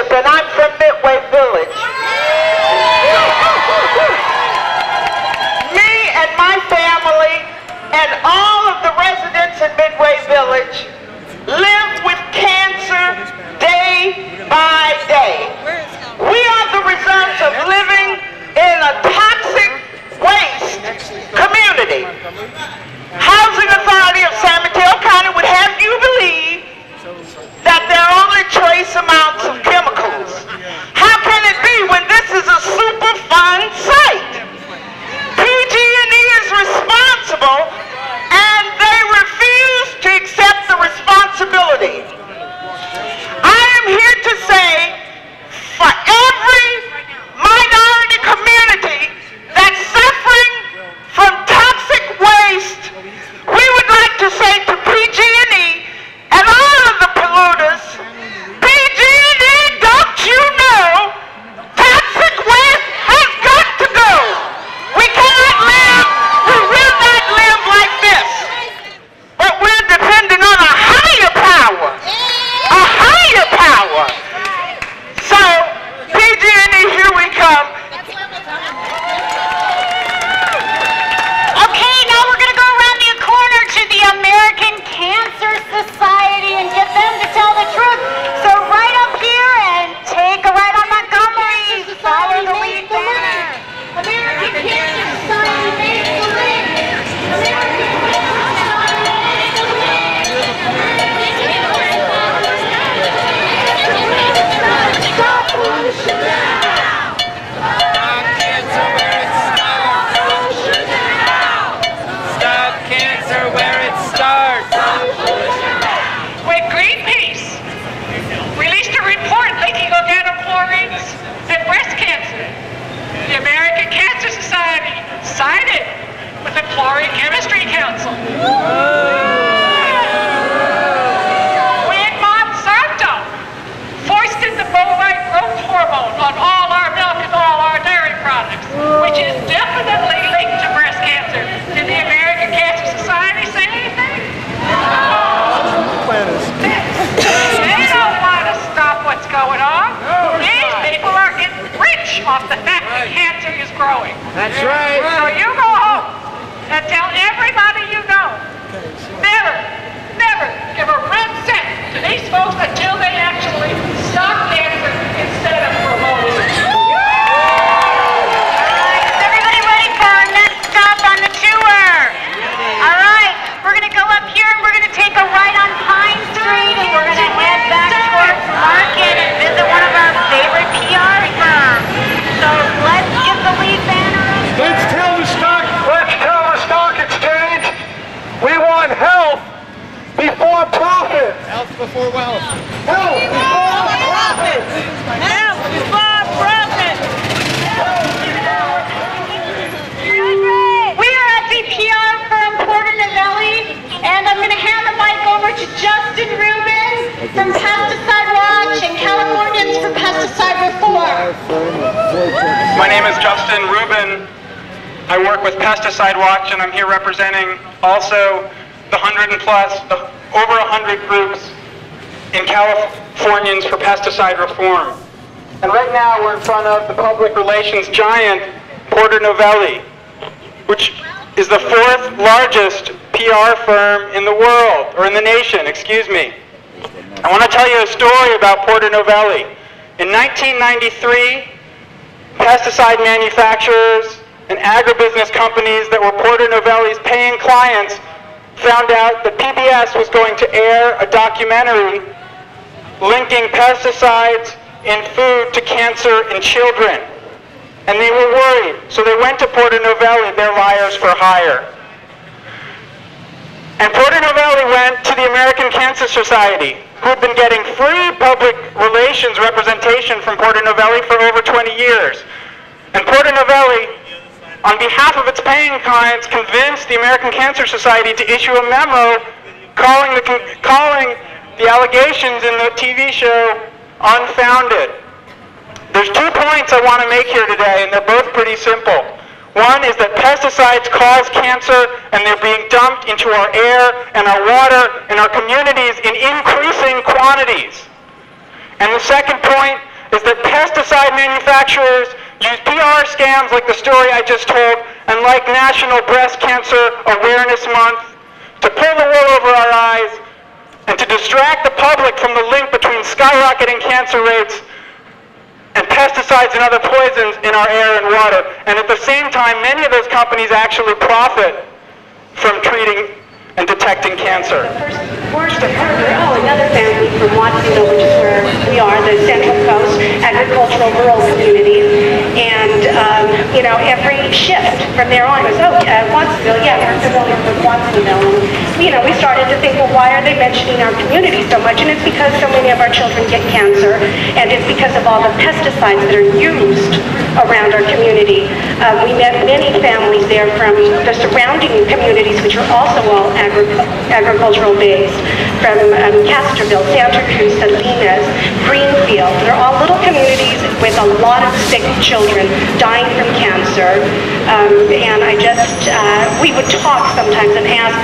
Bishop, and I'm from Midway Village. Me and my family and all of the residents in Midway Village live with cancer day by day. We are the results of living in a toxic waste community. Housing Authority of San Mateo County would have you believe that there are only trace amounts of chemicals. How can it be when this is a Superfund site? PG&E is responsible and they refuse to accept the responsibility. I am here to say, for every minority community that's suffering from toxic waste, we would like to say to PG&E and all of the polluters, PG&E, don't you know toxic waste has got to go? We cannot live, we will not live like this. But we're dependent on a higher power. A higher power. So, PG&E, here we come. Okay, now we're going to go around the corner to the American Cancer Society and get them to tell the truth. So right up here and take a ride on Montgomery. Follow the lead banner. American Cancer Society makes the link. American Cancer Society makes the link. Stop pollution now. Stop cancer where it starts. Pollution now. Stop cancer where it starts. When Greenpeace released a report linking organic chlorines and breast cancer, the American Cancer Society sided with the Chlorine Chemistry Council. When Monsanto foisted the bovine growth hormone on all our milk and all our dairy products, which is definitely linked to breast cancer, did the American Cancer Society say anything? They don't want to stop what's going on. These people are getting rich off the fact that cancer is growing. That's right. So you go home and tell everybody you know, never, never give a red cent to these folks until they actually stop cancer instead of promoting it. Is everybody ready for our next stop on the tour? All right, we're going to go up here and we're going to take a ride on Pine Street and we're going to head back towards Market and visit one of our favorite PR firms. So let's get the lead banner up. Let's tell the stock exchange we want health before profit. Health before wealth. Health before profit. Health before profit. We are at the PR firm Porter Novelli, and I'm going to hand the mic over to Justin Rubin from Pesticide Watch and Californians for Pesticide Reform. My name is Justin Rubin. I work with Pesticide Watch, and I'm here representing also the over 100 groups in Californians for Pesticide Reform. And right now we're in front of the public relations giant, Porter Novelli, which is the 4th largest PR firm in the world, or in the nation, excuse me. I want to tell you a story about Porter Novelli. In 1993, pesticide manufacturers and agribusiness companies that were Porter Novelli's paying clients found out that PBS was going to air a documentary linking pesticides in food to cancer in children. And they were worried, so they went to Porter Novelli, their liars for hire. And Porter Novelli went to the American Cancer Society, who had been getting free public relations representation from Porter Novelli for over 20 years. And Porter Novelli, on behalf of its paying clients, convinced the American Cancer Society to issue a memo calling the allegations in the TV show unfounded. There's 2 points I want to make here today, and they're both pretty simple. One is that pesticides cause cancer, and they're being dumped into our air and our water and our communities in increasing quantities. And the second point, is that pesticide manufacturers use PR scams like the story I just told, and like National Breast Cancer Awareness Month, to pull the wool over our eyes and to distract the public from the link between skyrocketing cancer rates and pesticides and other poisons in our air and water. And at the same time, many of those companies actually profit from treating and detecting cancer. Worst of her, another family from Watsonville, which is where we are, the Central Coast agricultural rural communities, and every shift from there on was, Watsonville, yeah, we're familiar with Watsonville. And, we started to think, well, why are they mentioning our community so much? And it's because so many of our children get cancer, and it's because of all the pesticides that are used around our community. We met many families there from the surrounding communities, which are also all agricultural based, from Castroville, Santa Cruz, Salinas, Greenfield. They're all little communities with a lot of sick children dying from cancer. And we would talk sometimes and ask,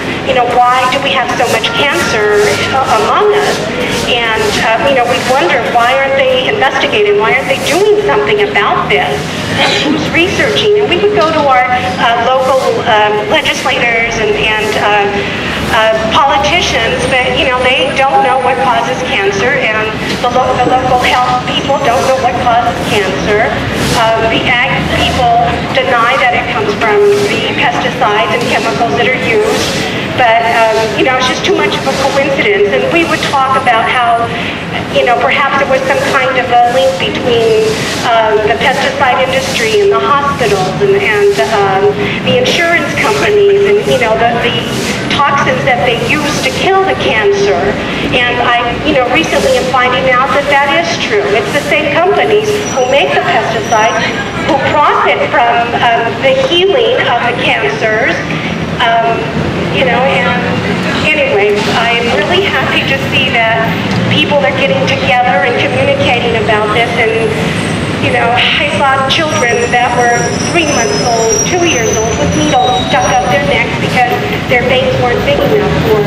why do we have so much cancer among us? And, we'd wonder, why aren't they investigating? Why aren't they doing something about this? Who's researching? And we would go to our local legislators and politicians, but they don't know what causes cancer, and the local health people don't know what causes cancer. The ag people deny that it comes from the pesticides and chemicals that are used, but it's just too much of a coincidence. And we would talk about how perhaps there was some kind of a link between the pesticide industry and the hospitals and the insurance companies and the toxins that they use to kill the cancer. And I recently am finding out that that is true. It's the same companies who make the pesticides who profit from the healing of the cancers. And anyway, I'm really happy to see that people are getting together and communicating about this. And I saw children that were 3 months old, 2 years old, with needles stuck up their necks because their veins weren't big enough for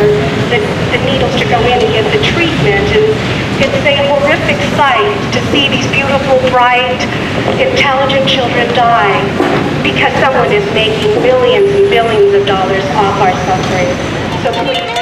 the needles to go in and get the treatment. And it's a horrific sight to see these beautiful, bright, intelligent children die because someone is making millions and billions of dollars off our suffering. So please.